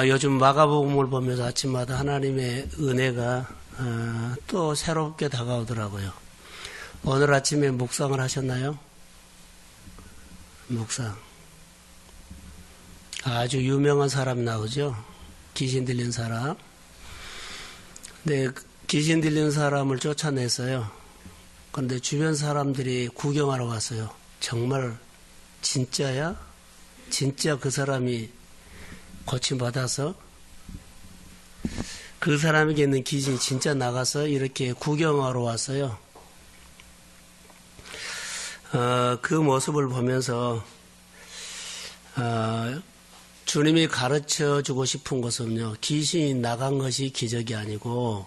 요즘 마가복음을 보면서 아침마다 하나님의 은혜가 또 새롭게 다가오더라고요. 오늘 아침에 묵상을 하셨나요? 묵상. 아주 유명한 사람 나오죠? 귀신 들린 사람. 근데 귀신 들린 사람을 쫓아냈어요. 그런데 주변 사람들이 구경하러 갔어요. 정말 진짜야? 진짜 그 사람이 고침받아서 그 사람에게 있는 귀신이 진짜 나가서 이렇게 구경하러 왔어요. 그 모습을 보면서 주님이 가르쳐주고 싶은 것은요, 귀신이 나간 것이 기적이 아니고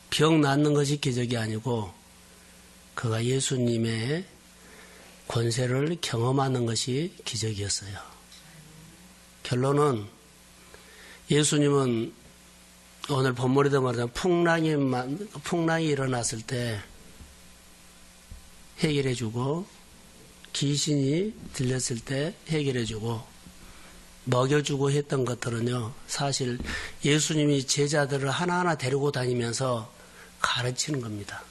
병 낫는 것이 기적이 아니고 그가 예수님의 권세를 경험하는 것이 기적이었어요. 결론은 예수님은 오늘 본문에도 말하자면 풍랑이 일어났을 때 해결해주고 귀신이 들렸을 때 해결해주고 먹여주고 했던 것들은요, 사실 예수님이 제자들을 하나하나 데리고 다니면서 가르치는 겁니다.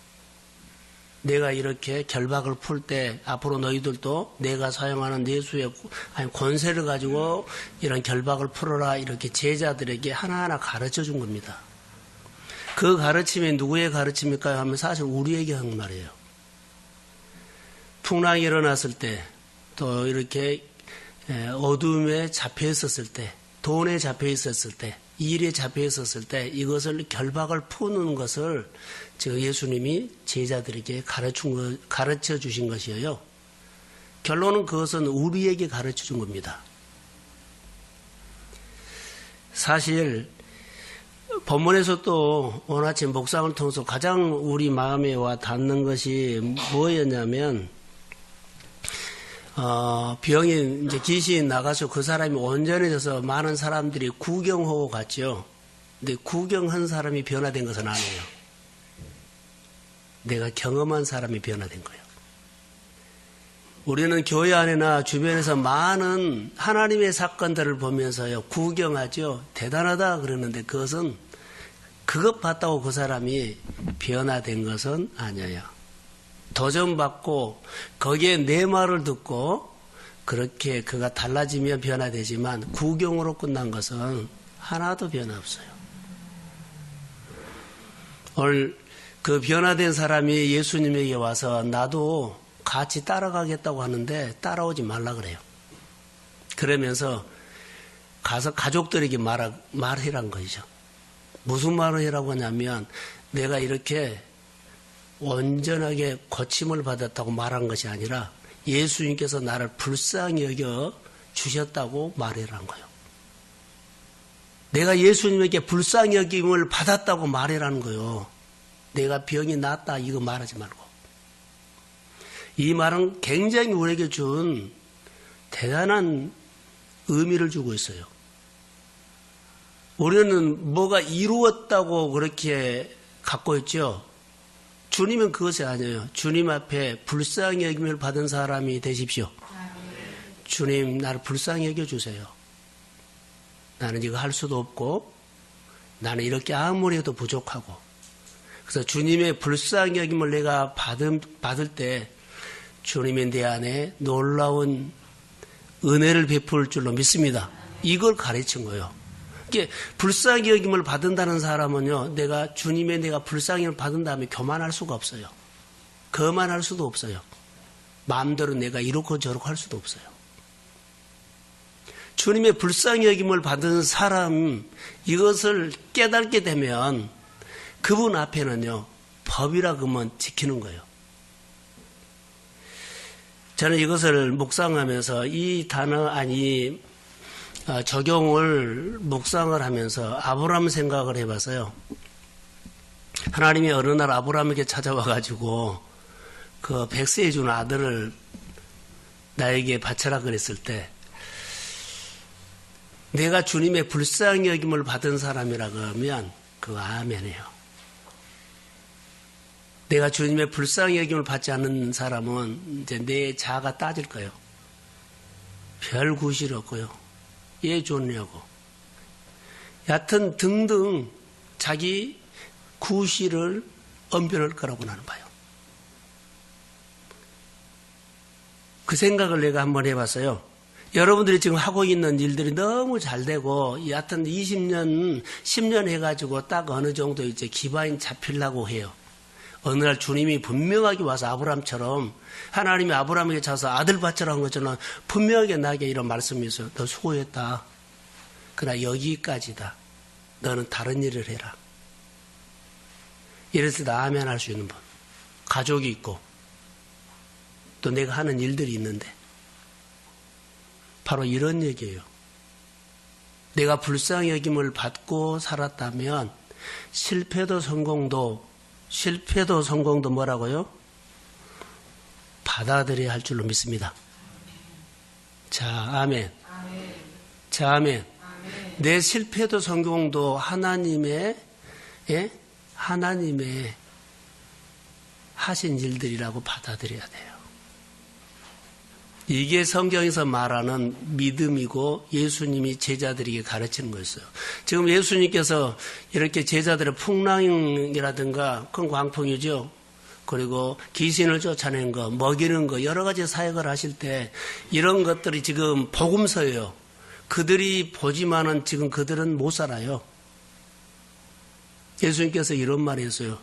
내가 이렇게 결박을 풀 때 앞으로 너희들도 내가 사용하는 예수의 권세를 가지고 이런 결박을 풀어라, 이렇게 제자들에게 하나하나 가르쳐 준 겁니다. 그 가르침이 누구의 가르침일까요? 하면 사실 우리에게 한 말이에요. 풍랑이 일어났을 때, 또 이렇게 어둠에 잡혀 있었을 때, 돈에 잡혀 있었을 때, 일에 잡혀 있었을 때 이것을 결박을 푸는 것을 지금 예수님이 제자들에게 가르쳐 주신 것이에요. 결론은 그것은 우리에게 가르쳐 준 겁니다. 사실 본문에서 또 오늘 아침 묵상을 통해서 가장 우리 마음에 와 닿는 것이 뭐였냐면 병이 이제 귀신이 나가서 그 사람이 온전해져서 많은 사람들이 구경하고 갔죠. 근데 구경한 사람이 변화된 것은 아니에요. 내가 경험한 사람이 변화된 거예요. 우리는 교회 안에나 주변에서 많은 하나님의 사건들을 보면서요, 구경하죠. 대단하다 그러는데 그것은 그것 봤다고 그 사람이 변화된 것은 아니에요. 도전받고 거기에 내 말을 듣고 그렇게 그가 달라지면 변화되지만 구경으로 끝난 것은 하나도 변화 없어요. 오늘 그 변화된 사람이 예수님에게 와서 나도 같이 따라가겠다고 하는데 따라오지 말라 그래요. 그러면서 가서 가족들에게 말해란 것이죠. 무슨 말을 해라고 하냐면 내가 이렇게 온전하게 고침을 받았다고 말한 것이 아니라 예수님께서 나를 불쌍히 여겨 주셨다고 말해라는 거예요. 내가 예수님에게 불쌍히 여김을 받았다고 말해라는 거예요. 내가 병이 낫다 이거 말하지 말고. 이 말은 굉장히 우리에게 준 대단한 의미를 주고 있어요. 우리는 뭐가 이루었다고 그렇게 갖고 있죠. 주님은 그것이 아니에요. 주님 앞에 불쌍히 여김을 받은 사람이 되십시오. 주님, 나를 불쌍히 여겨주세요. 나는 이거 할 수도 없고 나는 이렇게 아무리 해도 부족하고, 그래서 주님의 불쌍히 여김을 내가 받을 때 주님이 내 안에 놀라운 은혜를 베풀 줄로 믿습니다. 이걸 가르친 거예요. 이게 불쌍히 여김을 받는다는 사람은요, 내가 불쌍히 여김을 받은 다음에 교만할 수가 없어요. 거만할 수도 없어요. 마음대로 내가 이렇고 저렇고 할 수도 없어요. 주님의 불쌍히 여김을 받은 사람, 이것을 깨닫게 되면 그분 앞에는요, 법이라 그러면 지키는 거예요. 저는 이것을 묵상하면서 이 단어 적용을 묵상을 하면서 아브라함 생각을 해봤어요. 하나님이 어느 날 아브라함에게 찾아와가지고 그 100세에 준 아들을 나에게 바쳐라 그랬을 때 내가 주님의 불쌍히 여김을 받은 사람이라고 하면 그거 아멘이에요. 내가 주님의 불쌍히 여김을 받지 않는 사람은 이제 내 자아가 따질 거예요. 별 구실이 없고요. 얘 좋냐고. 여하튼 등등 자기 구실을 언변할 거라고 나는 봐요. 그 생각을 내가 한번 해봤어요. 여러분들이 지금 하고 있는 일들이 너무 잘 되고, 여하튼 20년, 10년 해가지고 딱 어느 정도 이제 기반이 잡히려고 해요. 어느 날 주님이 분명하게 와서 아브라함처럼, 하나님이 아브라함에게 차서 아들 바쳐라 한 것처럼 분명하게 나에게 이런 말씀이 있어요. 너 수고했다. 그러나 여기까지다. 너는 다른 일을 해라. 이래서 나 아멘 할 수 있는 분. 가족이 있고, 또 내가 하는 일들이 있는데, 바로 이런 얘기예요. 내가 불쌍히 여김을 받고 살았다면 실패도 성공도 뭐라고요? 받아들여야 할 줄로 믿습니다. 자, 아멘. 자, 아멘. 내 실패도 성공도 하나님의 하신 일들이라고 받아들여야 돼요. 이게 성경에서 말하는 믿음이고 예수님이 제자들에게 가르치는 거였어요. 지금 예수님께서 이렇게 제자들의 풍랑이라든가 큰 광풍이죠. 그리고 귀신을 쫓아내는 거, 먹이는 거, 여러 가지 사역을 하실 때 이런 것들이 지금 복음서예요. 그들이 보지만은 지금 그들은 못 살아요. 예수님께서 이런 말을 했어요.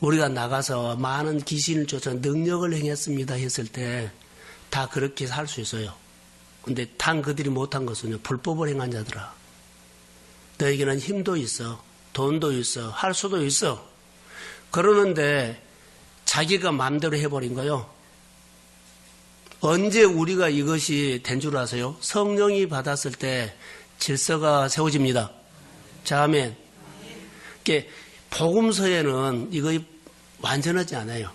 우리가 나가서 많은 귀신을 쫓아 능력을 행했습니다 했을 때 다 그렇게 살 수 있어요. 근데 단 그들이 못한 것은요, 불법을 행한 자들아. 너에게는 힘도 있어, 돈도 있어, 할 수도 있어. 그러는데 자기가 마음대로 해버린 거요. 언제 우리가 이것이 된 줄 아세요? 성령이 받았을 때 질서가 세워집니다. 자, 아멘. 이게 복음서에는 이거 완전하지 않아요.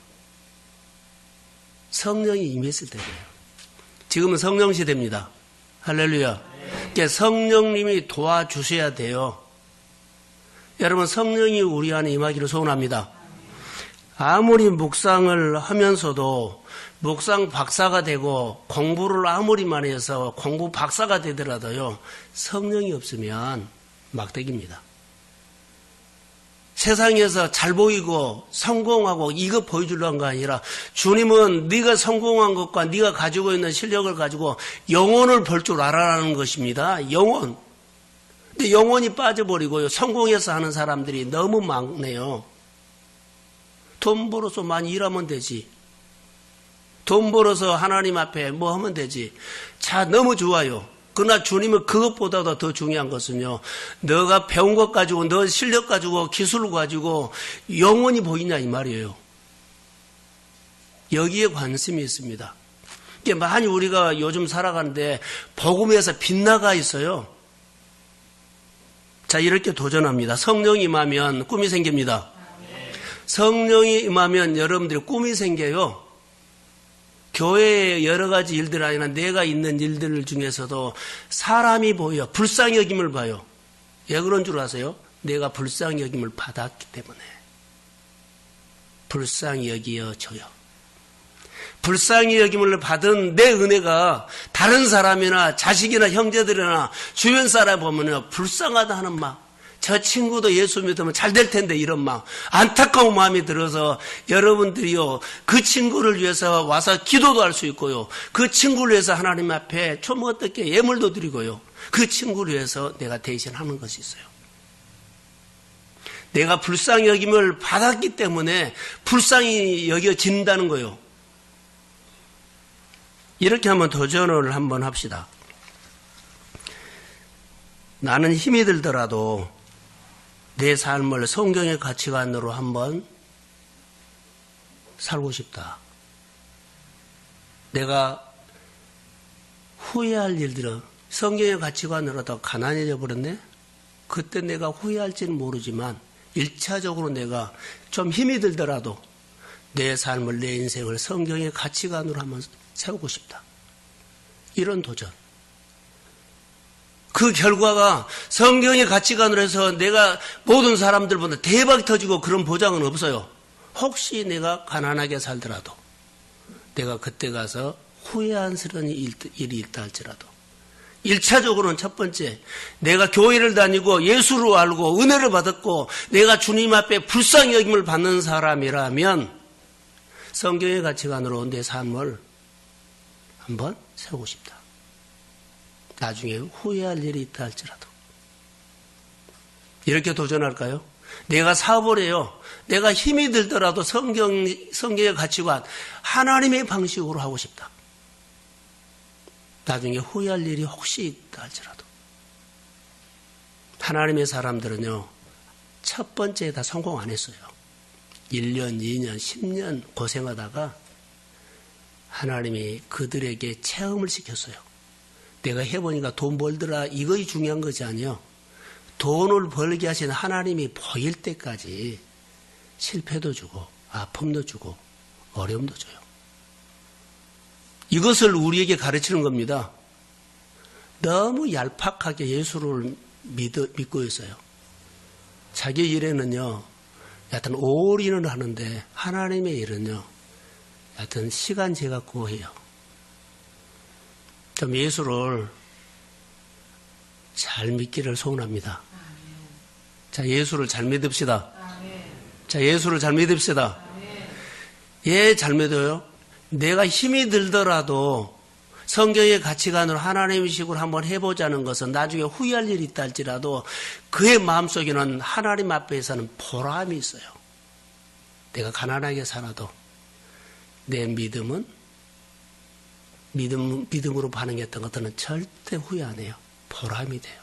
성령이 임했을 때예요. 지금은 성령 시대입니다. 할렐루야. 그러니까 성령님이 도와주셔야 돼요. 여러분, 성령이 우리 안에 임하기를 소원합니다. 아무리 묵상을 하면서도 묵상 박사가 되고 공부를 아무리 많이 해서 공부 박사가 되더라도요, 성령이 없으면 막대기입니다. 세상에서 잘 보이고 성공하고 이거 보여주려고 한 거 아니라 주님은 네가 성공한 것과 네가 가지고 있는 실력을 가지고 영혼을 벌 줄 알아라는 것입니다. 영혼. 근데 영혼이 빠져버리고요. 성공해서 하는 사람들이 너무 많네요. 돈 벌어서 많이 일하면 되지. 돈 벌어서 하나님 앞에 뭐 하면 되지. 자, 너무 좋아요. 그러나 주님은 그것보다도 더 중요한 것은요, 너가 배운 것 가지고, 너 실력 가지고, 기술을 가지고 영원히 보이냐 이 말이에요. 여기에 관심이 있습니다. 이게 많이 우리가 요즘 살아가는데 복음에서 빗나가 있어요. 자, 이렇게 도전합니다. 성령이 임하면 꿈이 생깁니다. 성령이 임하면 여러분들이 꿈이 생겨요. 교회의 여러 가지 일들 아니라 내가 있는 일들 중에서도 사람이 보여. 불쌍히 여김을 봐요. 왜 그런 줄 아세요? 내가 불쌍히 여김을 받았기 때문에. 불쌍히 여기어줘요. 불쌍히 여김을 받은 내 은혜가 다른 사람이나 자식이나 형제들이나 주변 사람 보면 불쌍하다 하는 마음. 저 친구도 예수 믿으면 잘 될 텐데 이런 마음, 안타까운 마음이 들어서 여러분들이요, 그 친구를 위해서 와서 기도도 할 수 있고요, 그 친구를 위해서 하나님 앞에 좀 어떻게 예물도 드리고요, 그 친구를 위해서 내가 대신하는 것이 있어요. 내가 불쌍히 여김을 받았기 때문에 불쌍히 여겨진다는 거예요. 이렇게 한번 도전을 한번 합시다. 나는 힘이 들더라도 내 삶을 성경의 가치관으로 한번 살고 싶다. 내가 후회할 일들은 성경의 가치관으로 더 가난해져 버렸네? 그때 내가 후회할지는 모르지만 1차적으로 내가 좀 힘이 들더라도 내 삶을, 내 인생을 성경의 가치관으로 한번 세우고 싶다. 이런 도전. 그 결과가 성경의 가치관으로 해서 내가 모든 사람들보다 대박이 터지고 그런 보장은 없어요. 혹시 내가 가난하게 살더라도 내가 그때 가서 후회스러운 일이 있다 할지라도 1차적으로는 첫 번째, 내가 교회를 다니고 예수를 알고 은혜를 받았고 내가 주님 앞에 불쌍히 여김을 받는 사람이라면 성경의 가치관으로 내 삶을 한번 세우고 싶다. 나중에 후회할 일이 있다 할지라도. 이렇게 도전할까요? 내가 사업을 해요. 내가 힘이 들더라도 성경의 가치관, 하나님의 방식으로 하고 싶다. 나중에 후회할 일이 혹시 있다 할지라도. 하나님의 사람들은요, 첫 번째에 다 성공 안 했어요. 1년, 2년, 10년 고생하다가 하나님이 그들에게 체험을 시켰어요. 내가 해보니까 돈 벌더라, 이것이 중요한 것이 아니에요. 돈을 벌게 하신 하나님이 보일 때까지 실패도 주고 아픔도 주고 어려움도 줘요. 이것을 우리에게 가르치는 겁니다. 너무 얄팍하게 예수를 믿고 있어요. 자기 일에는요, 여하튼 올인을 하는데 하나님의 일은요, 여하튼 시간 재갖고 해요. 좀 예수를 잘 믿기를 소원합니다. 자, 예수를 잘 믿읍시다. 자, 예수를 잘 믿읍시다. 예, 잘 믿어요. 내가 힘이 들더라도 성경의 가치관으로 하나님의 식으로 한번 해보자는 것은 나중에 후회할 일이 있다 할지라도 그의 마음속에는 하나님 앞에서는 보람이 있어요. 내가 가난하게 살아도 내 믿음으로 반응했던 것들은 절대 후회 안 해요. 보람이 돼요.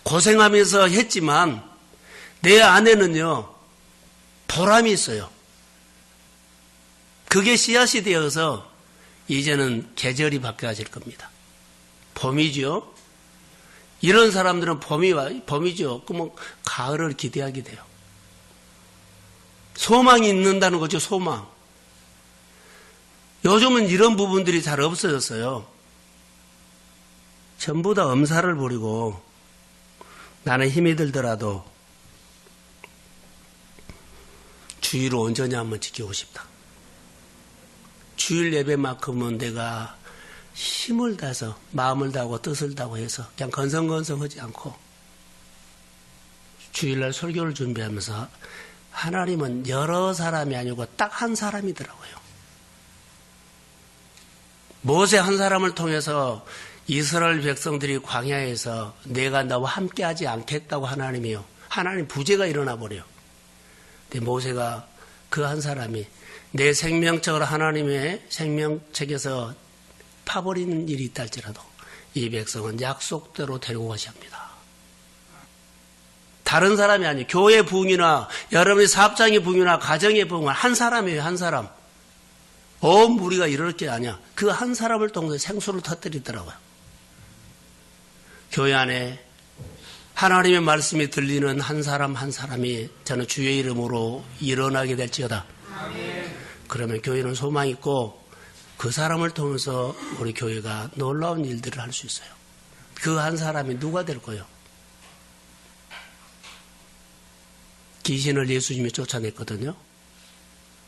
고생하면서 했지만 내 안에는요, 보람이 있어요. 그게 씨앗이 되어서 이제는 계절이 바뀌어질 겁니다. 봄이죠. 이런 사람들은 봄이죠. 그러면 가을을 기대하게 돼요. 소망이 있는다는 거죠, 소망. 요즘은 이런 부분들이 잘 없어졌어요. 전부 다 엄살을 부리고 나는 힘이 들더라도 주의를 온전히 한번 지키고 싶다. 주일 예배만큼은 내가 힘을 다해서 마음을 다하고 뜻을 다하고 해서 그냥 건성건성하지 않고 주일날 설교를 준비하면서 하나님은 여러 사람이 아니고 딱 한 사람이더라고요. 모세 한 사람을 통해서 이스라엘 백성들이 광야에서 내가 너와 함께하지 않겠다고 하나님이요. 하나님 부재가 일어나 버려요. 근데 모세가 그 한 사람이 내 생명책을 하나님의 생명책에서 파버리는 일이 있다 할지라도 이 백성은 약속대로 데리고 가셔야 합니다. 다른 사람이 아니에요. 교회 부흥이나 여러분의 사업장의 부흥이나 가정의 부흥은 한 사람이에요. 한 사람. 온 무리가 이럴 게 아니야. 그 한 사람을 통해서 생수를 터뜨리더라고요. 교회 안에 하나님의 말씀이 들리는 한 사람 한 사람이 저는 주의 이름으로 일어나게 될지어다. 그러면 교회는 소망이 있고 그 사람을 통해서 우리 교회가 놀라운 일들을 할 수 있어요. 그 한 사람이 누가 될 거예요? 귀신을 예수님이 쫓아냈거든요.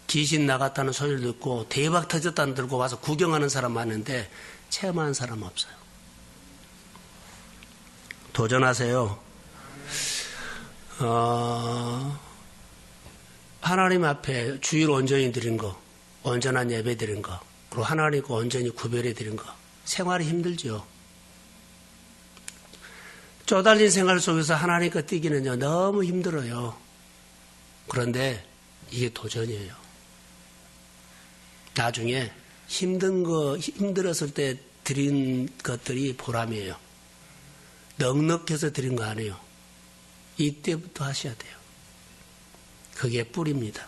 귀신 나갔다는 소리를 듣고 대박 터졌다는 들고 와서 구경하는 사람 많은데 체험한 사람 없어요. 도전하세요. 하나님 앞에 주일 온전히 드린 거, 온전한 예배 드린 거, 그리고 하나님과 온전히 구별해 드린 거, 생활이 힘들죠. 쪼달린 생활 속에서 하나님과 뛰기는요, 너무 힘들어요. 그런데 이게 도전이에요. 나중에 힘들었을 때 드린 것들이 보람이에요. 넉넉해서 드린 거 아니에요. 이때부터 하셔야 돼요. 그게 뿌리입니다.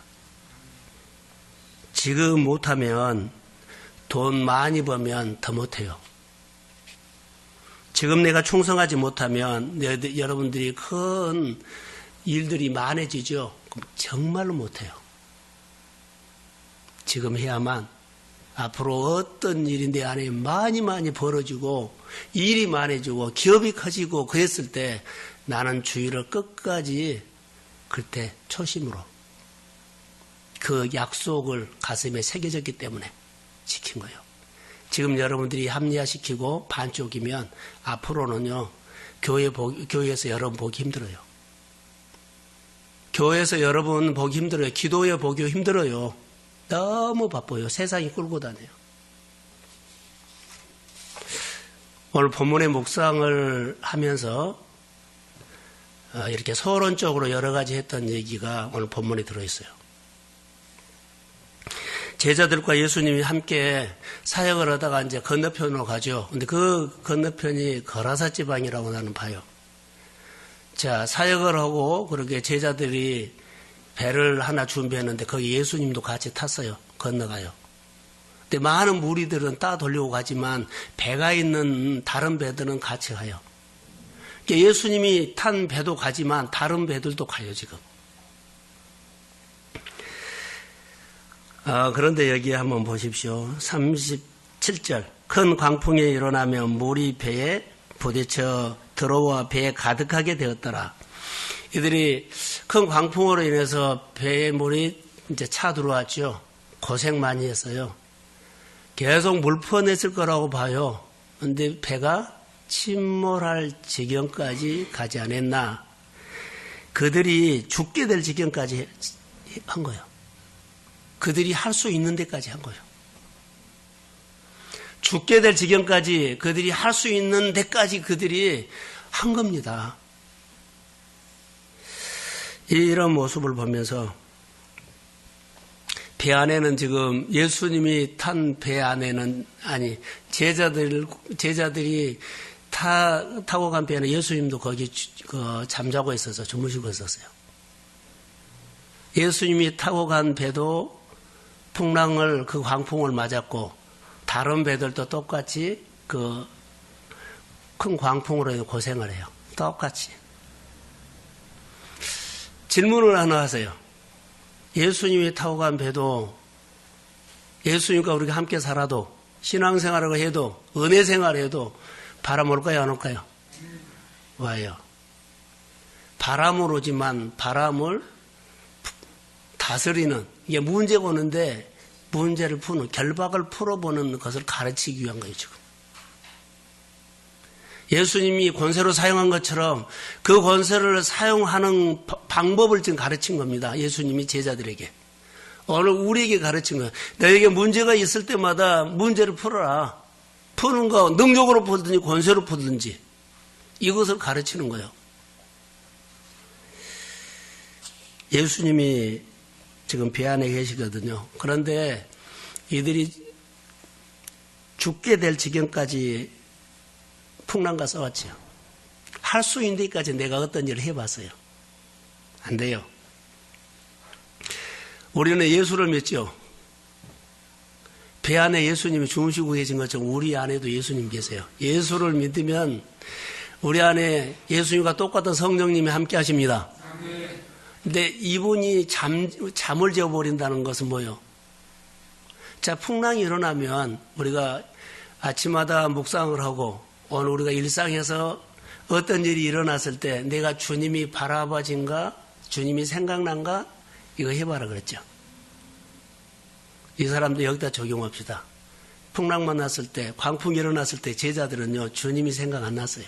지금 못하면 돈 많이 벌면 더 못해요. 지금 내가 충성하지 못하면 여러분들이 큰 일들이 많아지죠. 그럼 정말로 못해요. 지금 해야만 앞으로 어떤 일이 내 안에 많이 벌어지고 일이 많아지고 기업이 커지고 그랬을 때 나는 주의를 끝까지 그때 초심으로 그 약속을 가슴에 새겨졌기 때문에 지킨 거예요. 지금 여러분들이 합리화시키고 반쪽이면 앞으로는요, 교회에서 여러분 보기 힘들어요. 교회에서 여러분 보기 힘들어요. 기도에 보기 힘들어요. 너무 바빠요. 세상이 끌고 다녀요. 오늘 본문의 묵상을 하면서 이렇게 서론적으로 여러 가지 했던 얘기가 오늘 본문에 들어있어요. 제자들과 예수님이 함께 사역을 하다가 이제 건너편으로 가죠. 근데 그 건너편이 거라사 지방이라고 나는 봐요. 자, 사역을 하고 그렇게 제자들이 배를 하나 준비했는데 거기 예수님도 같이 탔어요. 건너가요. 근데 많은 무리들은 따 돌리고 가지만 배가 있는 다른 배들은 같이 가요. 예수님이 탄 배도 가지만 다른 배들도 가요, 지금. 그런데 여기 한번 보십시오. 37절. 큰 광풍이 일어나며 물이 배에 부딪혀 들어와 배에 가득하게 되었더라. 이들이 큰 광풍으로 인해서 배에 물이 이제 차 들어왔죠. 고생 많이 했어요. 계속 물 퍼냈을 거라고 봐요. 근데 배가 침몰할 지경까지 가지 않았나. 그들이 죽게 될 지경까지 한 거예요. 그들이 할 수 있는 데까지 한 거예요. 죽게 될 지경까지 그들이 할 수 있는 데까지 그들이 한 겁니다. 이런 모습을 보면서 배 안에는 지금 예수님이 탄 배 안에는 제자들이 타고 간 배는 예수님도 거기 잠자고 있어서 주무시고 있었어요. 예수님이 타고 간 배도 풍랑을 그 광풍을 맞았고 다른 배들도 똑같이 그 큰 광풍으로 고생을 해요. 똑같이. 질문을 하나 하세요. 예수님이 타고 간 배도 예수님과 우리가 함께 살아도 신앙생활을 해도 은혜생활을 해도 바람 올까요 안 올까요? 와요. 바람은 오지만 바람을 다스리는 이게 문제가 오는데 문제를 푸는 결박을 풀어보는 것을 가르치기 위한 거예요 지금. 예수님이 권세로 사용한 것처럼 그 권세를 사용하는 방법을 지금 가르친 겁니다. 예수님이 제자들에게. 오늘 우리에게 가르친 거예요. 너에게 문제가 있을 때마다 문제를 풀어라. 푸는 거 능력으로 풀든지 권세로 풀든지 이것을 가르치는 거예요. 예수님이 지금 배 안에 계시거든요. 그런데 이들이 죽게 될 지경까지 풍랑과 싸웠죠. 할 수 있는 데까지 내가 어떤 일을 해봤어요. 안 돼요. 우리는 예수를 믿죠. 배 안에 예수님이 주무시고 계신 것처럼 우리 안에도 예수님 계세요. 예수를 믿으면 우리 안에 예수님과 똑같은 성령님이 함께 하십니다. 근데 이분이 잠을 재워버린다는 것은 뭐예요? 자, 풍랑이 일어나면 우리가 아침마다 묵상을 하고 오늘 우리가 일상에서 어떤 일이 일어났을 때 내가 주님이 바라봐진가? 주님이 생각난가? 이거 해봐라 그랬죠. 이 사람도 여기다 적용합시다. 풍랑만 났을 때, 광풍이 일어났을 때 제자들은요, 주님이 생각 안 났어요.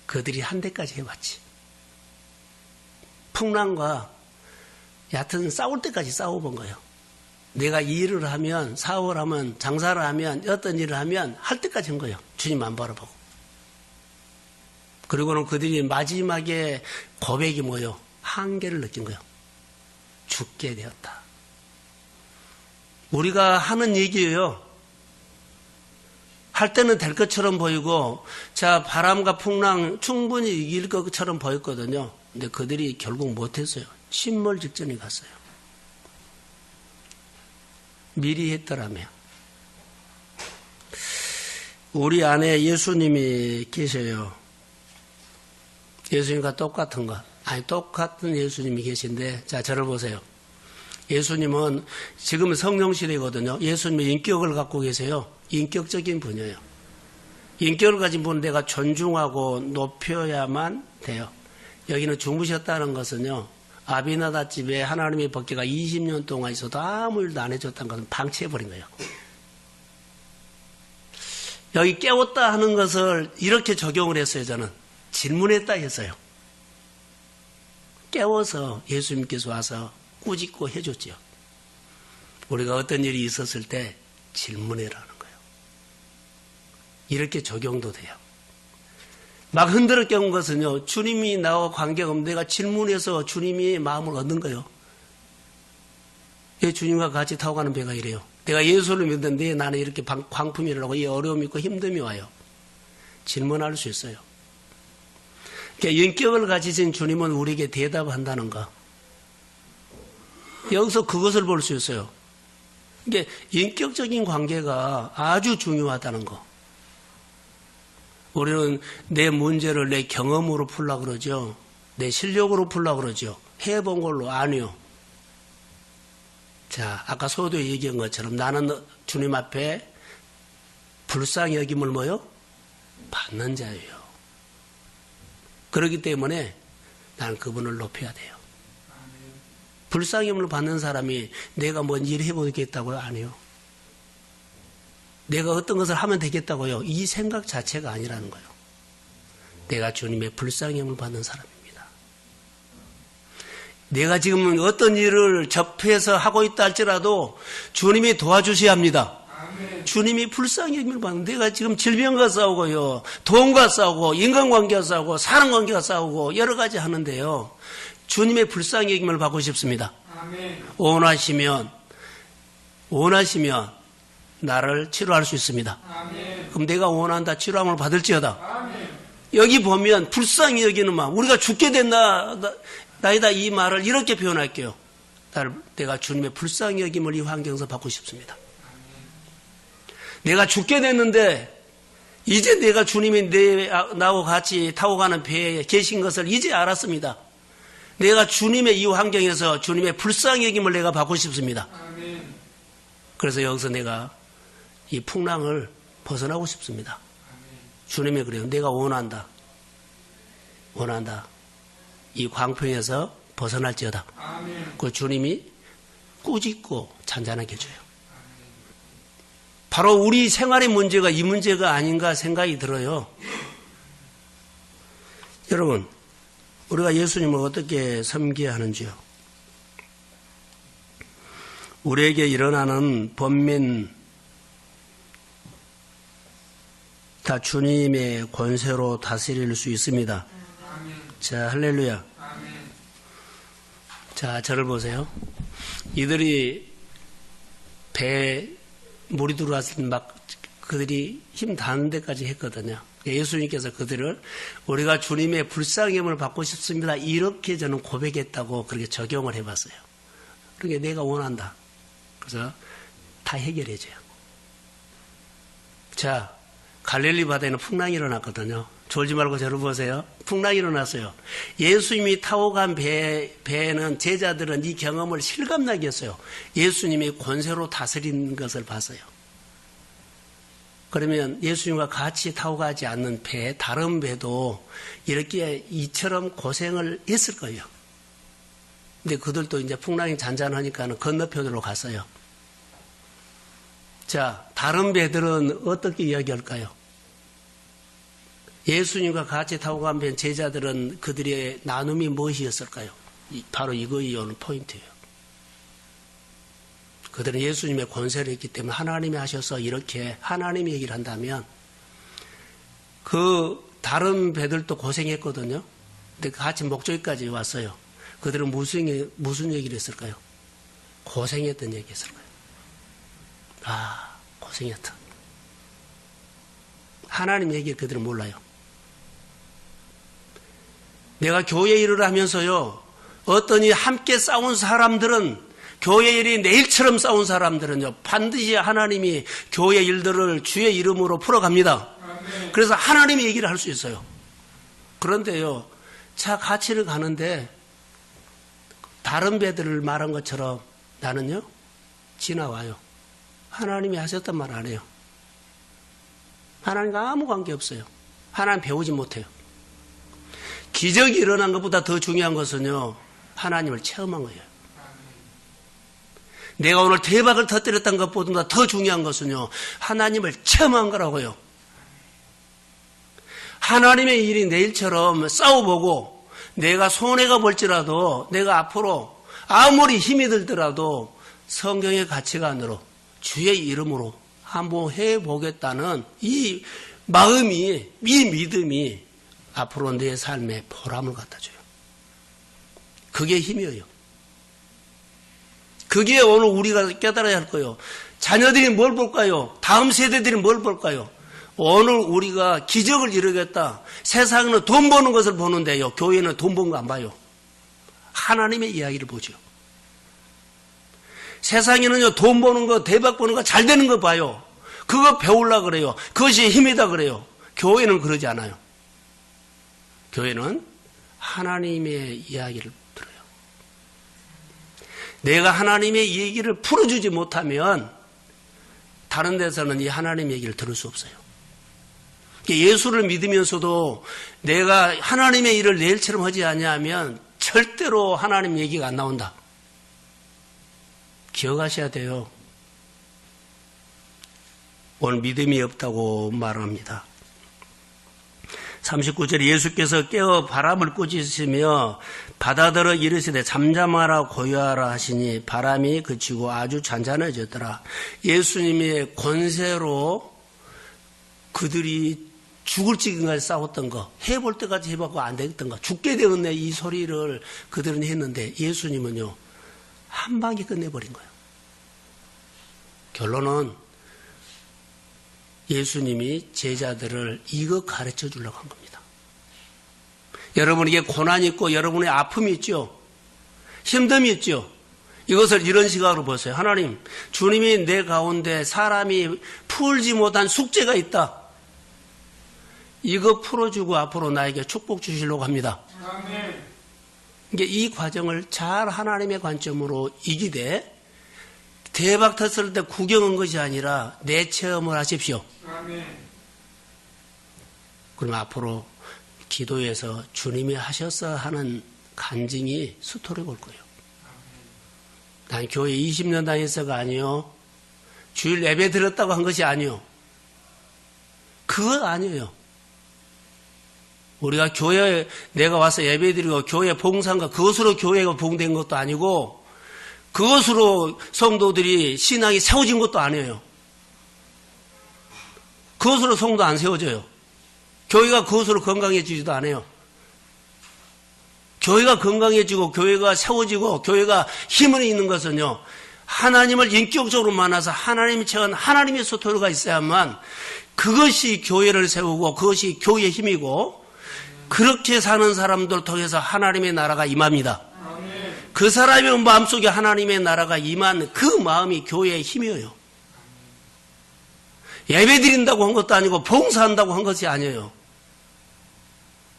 그들이 한 대까지 해봤지. 풍랑과 얕은 싸울 때까지 싸워본 거예요. 내가 이 일을 하면, 사업을 하면, 장사를 하면, 어떤 일을 하면 할 때까지 한 거예요. 주님 안 바라보고. 그리고는 그들이 마지막에 고백이 뭐예요? 한계를 느낀 거예요. 죽게 되었다. 우리가 하는 얘기예요. 할 때는 될 것처럼 보이고, 자, 바람과 풍랑 충분히 이길 것처럼 보였거든요. 근데 그들이 결국 못했어요. 침몰 직전에 갔어요. 미리 했더라며. 우리 안에 예수님이 계셔요. 예수님과 똑같은 것. 아니, 똑같은 예수님이 계신데, 자, 저를 보세요. 예수님은 지금은 성령 시대거든요. 예수님의 인격을 갖고 계세요. 인격적인 분이에요. 인격을 가진 분은 내가 존중하고 높여야만 돼요. 여기는 주무셨다는 것은요. 아비나다 집에 하나님의 법궤가 20년 동안 있어도 아무 일도 안 해줬다는 것은 방치해버린 거예요. 여기 깨웠다 하는 것을 이렇게 적용을 했어요. 저는 질문했다 했어요. 깨워서 예수님께서 와서 꾸짖고 해줬죠. 우리가 어떤 일이 있었을 때 질문해라는 거예요. 이렇게 적용도 돼요. 막 흔들어 깨운 것은요, 주님이 나와 관계가 없는 내가 질문해서 주님이 마음을 얻는 거예요. 왜 주님과 같이 타고 가는 배가 이래요? 내가 예수를 믿는데 나는 이렇게 광풍이라고 이 어려움이 있고 힘듦이 와요. 질문할 수 있어요. 그러니까 인격을 가지신 주님은 우리에게 대답한다는 거. 여기서 그것을 볼 수 있어요. 이게 인격적인 관계가 아주 중요하다는 거. 우리는 내 문제를 내 경험으로 풀려고 그러죠. 내 실력으로 풀려고 그러죠. 해본 걸로 아니요. 자, 아까 소도에 얘기한 것처럼 나는 주님 앞에 불쌍히 여김을 뭐요? 받는 자예요. 그렇기 때문에 나는 그분을 높여야 돼요. 불쌍히 여김을 받는 사람이 내가 뭔 일 해보겠다고요? 아니요. 내가 어떤 것을 하면 되겠다고요? 이 생각 자체가 아니라는 거예요. 내가 주님의 불쌍히 여김을 받는 사람입니다. 내가 지금 어떤 일을 접해서 하고 있다 할지라도 주님이 도와주셔야 합니다. 아멘. 주님이 불쌍히 여김을 받는, 내가 지금 질병과 싸우고요, 돈과 싸우고, 인간관계와 싸우고, 사람관계와 싸우고 여러 가지 하는데요, 주님의 불쌍히 여김을 받고 싶습니다. 아멘. 원하시면 나를 치료할 수 있습니다. 아멘. 그럼 내가 원한다 치료함을 받을지어다. 아멘. 여기 보면 불쌍히 여기는 마음, 우리가 죽게 된다 나이다 이 말을 이렇게 표현할게요. 내가 주님의 불쌍히 여김을 이 환경에서 받고 싶습니다. 내가 죽게 됐는데 이제 내가 주님이 나하고 같이 타고 가는 배에 계신 것을 이제 알았습니다. 내가 주님의 이 환경에서 주님의 불쌍히 여김을 내가 받고 싶습니다. 그래서 여기서 내가 이 풍랑을 벗어나고 싶습니다. 주님이 그래요. 내가 원한다. 이 광풍에서 벗어날지어다. 그 주님이 꾸짖고 잔잔하게 해줘요. 바로 우리 생활의 문제가 이 문제가 아닌가 생각이 들어요. 여러분, 우리가 예수님을 어떻게 섬겨야 하는지요? 우리에게 일어나는 번민 다 주님의 권세로 다스릴 수 있습니다. 자, 할렐루야. 자, 저를 보세요. 이들이 배에 물이 들어왔을 때 막 그들이 힘 닿는 데까지 했거든요. 예수님께서 그들을 우리가 주님의 불쌍히 여김을 받고 싶습니다. 이렇게 저는 고백했다고 그렇게 적용을 해봤어요. 그러니까 내가 원한다. 그래서 다 해결해줘요. 자, 갈릴리 바다에는 풍랑이 일어났거든요. 졸지 말고 저를 보세요. 풍랑이 일어났어요. 예수님이 타고 간 배에는 제자들은 이 경험을 실감나게 했어요. 예수님이 권세로 다스리는 것을 봤어요. 그러면 예수님과 같이 타고 가지 않는 배, 다른 배도 이렇게 이처럼 고생을 했을 거예요. 근데 그들도 이제 풍랑이 잔잔하니까 건너편으로 갔어요. 자, 다른 배들은 어떻게 이야기할까요? 예수님과 같이 타고 간 배 제자들은 그들의 나눔이 무엇이었을까요? 바로 이거이 오늘 포인트예요. 그들은 예수님의 권세를 했기 때문에 하나님이 하셔서 이렇게 하나님이 얘기를 한다면 그 다른 배들도 고생했거든요. 근데 같이 목적지까지 왔어요. 그들은 무슨 얘기를 했을까요? 고생했던 얘기 했을까요? 아, 고생했다. 하나님 얘기를 그들은 몰라요. 내가 교회 일을 하면서요, 어떠니 함께 싸운 사람들은, 교회 일이 내일처럼 싸운 사람들은요, 반드시 하나님이 교회 일들을 주의 이름으로 풀어갑니다. 그래서 하나님이 얘기를 할 수 있어요. 그런데요, 차 같이를 가는데 다른 배들을 말한 것처럼 나는요, 지나와요. 하나님이 하셨단 말 안 해요. 하나님과 아무 관계 없어요. 하나님 배우지 못해요. 기적이 일어난 것보다 더 중요한 것은요, 하나님을 체험한 거예요. 내가 오늘 대박을 터뜨렸던 것보다 더 중요한 것은요, 하나님을 체험한 거라고요. 하나님의 일이 내일처럼 싸워보고 내가 손해가 볼지라도 내가 앞으로 아무리 힘이 들더라도 성경의 가치관으로 주의 이름으로 한번 해보겠다는 이 마음이, 이 믿음이 앞으로 내 삶에 보람을 갖다줘요. 그게 힘이에요. 그게 오늘 우리가 깨달아야 할 거예요. 자녀들이 뭘 볼까요? 다음 세대들이 뭘 볼까요? 오늘 우리가 기적을 이루겠다. 세상은 돈 버는 것을 보는데요. 교회는 돈 버는 거 안 봐요. 하나님의 이야기를 보죠. 세상에는요, 돈 버는 거, 대박 버는 거, 잘 되는 거 봐요. 그거 배우려고 그래요. 그것이 힘이다 그래요. 교회는 그러지 않아요. 교회는 하나님의 이야기를 들어요. 내가 하나님의 얘기를 풀어주지 못하면 다른 데서는 이 하나님 얘기를 들을 수 없어요. 예수를 믿으면서도 내가 하나님의 일을 내일처럼 하지 않냐면 절대로 하나님 얘기가 안 나온다. 기억하셔야 돼요. 오늘 믿음이 없다고 말합니다. 39절에 예수께서 깨어 바람을 꾸짖으시며 바다들어 이르시되 잠잠하라 고요하라 하시니 바람이 그치고 아주 잔잔해졌더라. 예수님의 권세로 그들이 죽을 지경까지 싸웠던 거, 해볼 때까지 해봤고 안 되겠던 거, 죽게 되었네 이 소리를 그들은 했는데 예수님은요 한 방에 끝내버린 거예요. 결론은 예수님이 제자들을 이거 가르쳐 주려고 한 겁니다. 여러분에게 고난이 있고 여러분의 아픔이 있죠. 힘듦이 있죠. 이것을 이런 시각으로 보세요. 하나님, 주님이 내 가운데 사람이 풀지 못한 숙제가 있다. 이거 풀어주고 앞으로 나에게 축복 주시려고 합니다. 아멘. 이 과정을 잘 하나님의 관점으로 이기되 대박 탔을 때 구경한 것이 아니라 내 체험을 하십시오. 아멘. 그럼 앞으로 기도에서 주님이 하셔서 하는 간증이 스토리가 올 거예요. 난 교회 20년 다녔어가 아니요. 주일 예배 드렸다고 한 것이 아니요. 그거 아니에요. 우리가 교회에 내가 와서 예배 드리고 교회 봉사한가 그것으로 교회가 봉된 것도 아니고 그것으로 성도들이 신앙이 세워진 것도 아니에요. 그것으로 성도 안 세워져요. 교회가 그것으로 건강해지지도 않아요. 교회가 건강해지고 교회가 세워지고 교회가 힘을 있는 것은요. 하나님을 인격적으로 만나서 하나님이 채운 하나님의 소토가 있어야만 그것이 교회를 세우고 그것이 교회의 힘이고 그렇게 사는 사람들 통해서 하나님의 나라가 임합니다. 그 사람의 마음속에 하나님의 나라가 임한 그 마음이 교회의 힘이에요. 예배 드린다고 한 것도 아니고 봉사한다고 한 것이 아니에요.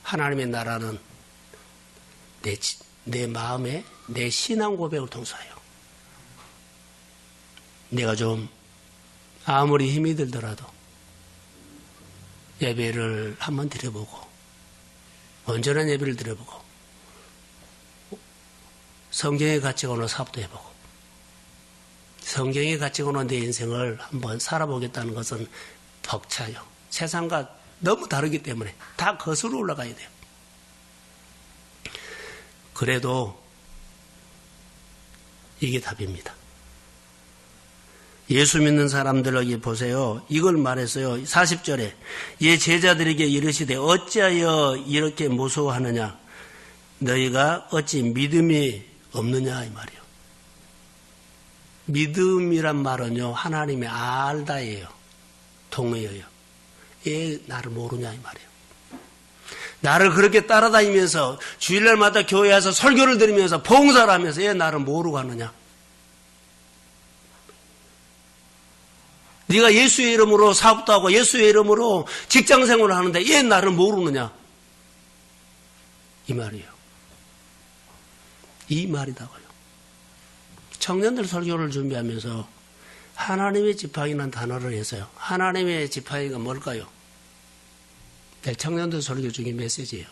하나님의 나라는 내 마음에 내 신앙 고백을 통사해요. 내가 좀 아무리 힘이 들더라도 예배를 한번 드려보고 온전한 예배를 드려보고 성경의 가치관으로 사업도 해보고 성경의 가치관으로 내 인생을 한번 살아보겠다는 것은 벅차요. 세상과 너무 다르기 때문에 다 거슬러 올라가야 돼요. 그래도 이게 답입니다. 예수 믿는 사람들에게 보세요. 이걸 말했어요. 40절에 예 제자들에게 이르시되 어찌하여 이렇게 무서워하느냐 너희가 어찌 믿음이 없느냐 이 말이에요. 믿음이란 말은요 하나님의 알다예요. 동의어요. 예 나를 모르냐 이 말이에요. 나를 그렇게 따라다니면서 주일날마다 교회에 와서 설교를 들으면서 봉사를 하면서 예 나를 모르고 하느냐. 네가 예수의 이름으로 사업도 하고 예수의 이름으로 직장생활을 하는데 예 나를 모르느냐. 이 말이에요. 이 말이다고요. 청년들 설교를 준비하면서 하나님의 지팡이라는 단어를 해서요. 하나님의 지팡이가 뭘까요? 청년들 설교 중에 메시지예요.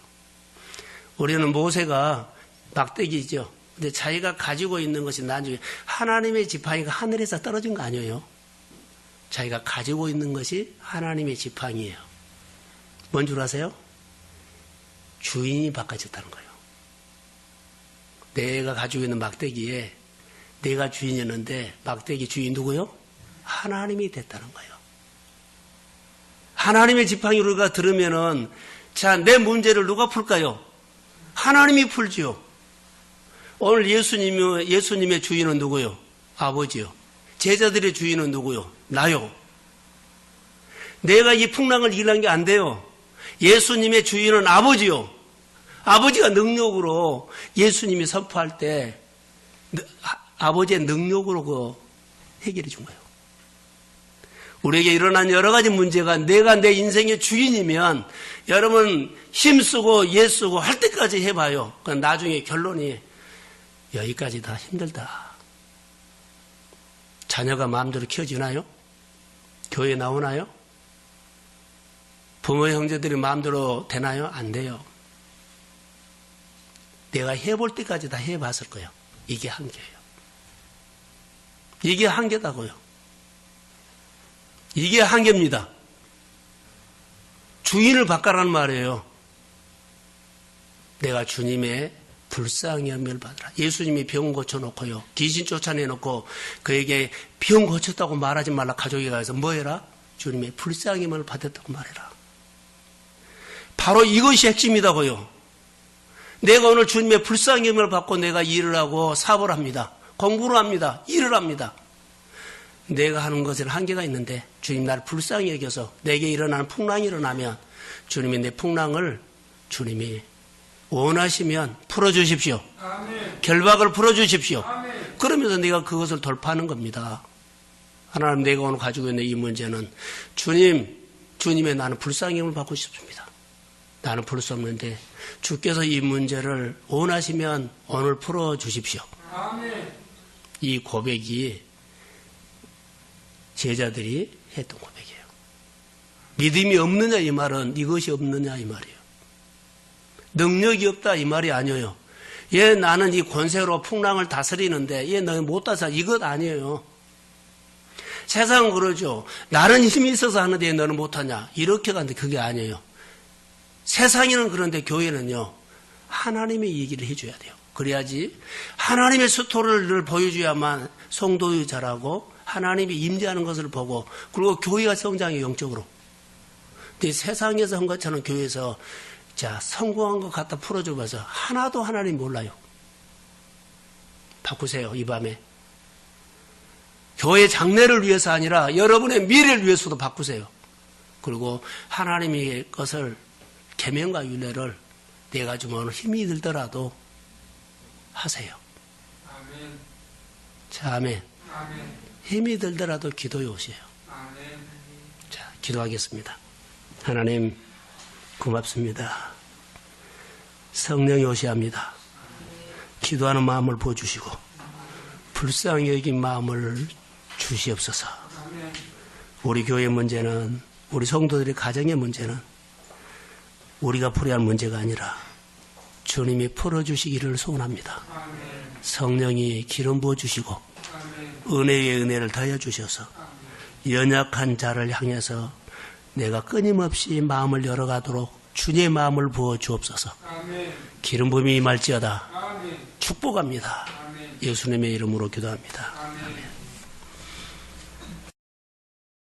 우리는 모세가 막대기죠. 근데 자기가 가지고 있는 것이 나중에 하나님의 지팡이가 하늘에서 떨어진 거 아니에요. 자기가 가지고 있는 것이 하나님의 지팡이예요. 뭔 줄 아세요? 주인이 바꿔졌다는 거예요. 내가 가지고 있는 막대기에 내가 주인이었는데 막대기 주인 누구요? 하나님이 됐다는 거예요. 하나님의 지팡이 우리가 들으면은 자, 내 문제를 누가 풀까요? 하나님이 풀지요. 오늘 예수님의 주인은 누구요? 아버지요. 제자들의 주인은 누구요? 나요. 내가 이 풍랑을 이기는 게 안 돼요. 예수님의 주인은 아버지요. 아버지가 능력으로 예수님이 선포할 때 아버지의 능력으로 그 해결해 준 거예요. 우리에게 일어난 여러 가지 문제가 내가 내 인생의 주인이면 여러분 힘쓰고 예쓰고 할 때까지 해봐요. 그럼 나중에 결론이 여기까지 다 힘들다. 자녀가 마음대로 키워지나요? 교회 나오나요? 부모 형제들이 마음대로 되나요? 안 돼요. 내가 해볼 때까지 다 해봤을 거예요. 이게 한계예요. 이게 한계다고요. 이게 한계입니다. 주인을 바꿔라는 말이에요. 내가 주님의 불쌍히 여김을 받으라. 예수님이 병 고쳐놓고요. 귀신 쫓아내놓고 그에게 병 고쳤다고 말하지 말라. 가족에 가서 뭐 해라? 주님의 불쌍히 여김을 받았다고 말해라. 바로 이것이 핵심이다고요. 내가 오늘 주님의 불쌍히 여김을 받고 내가 일을 하고 사업을 합니다. 공부를 합니다. 일을 합니다. 내가 하는 것에는 한계가 있는데 주님 나를 불쌍히 여겨서 내게 일어나는 풍랑이 일어나면 주님이 내 풍랑을 주님이 원하시면 풀어주십시오. 아멘. 결박을 풀어주십시오. 아멘. 그러면서 내가 그것을 돌파하는 겁니다. 하나님 내가 오늘 가지고 있는 이 문제는 주님의 나는 불쌍히 여김을 받고 싶습니다. 나는 풀 수 없는데 주께서 이 문제를 원하시면 오늘 풀어주십시오. 아멘. 이 고백이 제자들이 했던 고백이에요. 믿음이 없느냐 이 말은 이것이 없느냐 이 말이에요. 능력이 없다 이 말이 아니에요. 얘 나는 이 권세로 풍랑을 다스리는데 얘 너는 못 다스려 이것 아니에요. 세상은 그러죠. 나는 힘이 있어서 하는데 너는 못하냐 이렇게 가는데 그게 아니에요. 세상에는 그런데 교회는요. 하나님의 얘기를 해줘야 돼요. 그래야지 하나님의 스토리를 보여줘야만 성도의 자라고 하나님이 임재하는 것을 보고 그리고 교회가 성장해요. 영적으로. 근데 세상에서 한 것처럼 교회에서 자 성공한 것 갖다 풀어줘봐서 하나도 하나님 몰라요. 바꾸세요. 이 밤에. 교회 장래를 위해서 아니라 여러분의 미래를 위해서도 바꾸세요. 그리고 하나님의 것을 계명과 윤례를 내가 좀 오늘 힘이 들더라도 하세요. 아멘. 자, 아멘. 아멘. 힘이 들더라도 기도해 오세요. 아멘. 자, 기도하겠습니다. 하나님 고맙습니다. 성령이 오셔야 합니다. 기도하는 마음을 보여주시고 불쌍히 여긴 마음을 주시옵소서. 우리 교회 문제는 우리 성도들의 가정의 문제는 우리가 풀어야 할 문제가 아니라 주님이 풀어주시기를 소원합니다. 성령이 기름 부어주시고 은혜의 은혜를 더해 주셔서 연약한 자를 향해서 내가 끊임없이 마음을 열어가도록 주님의 마음을 부어 주옵소서. 기름 부음이 임할지어다. 축복합니다. 예수님의 이름으로 기도합니다.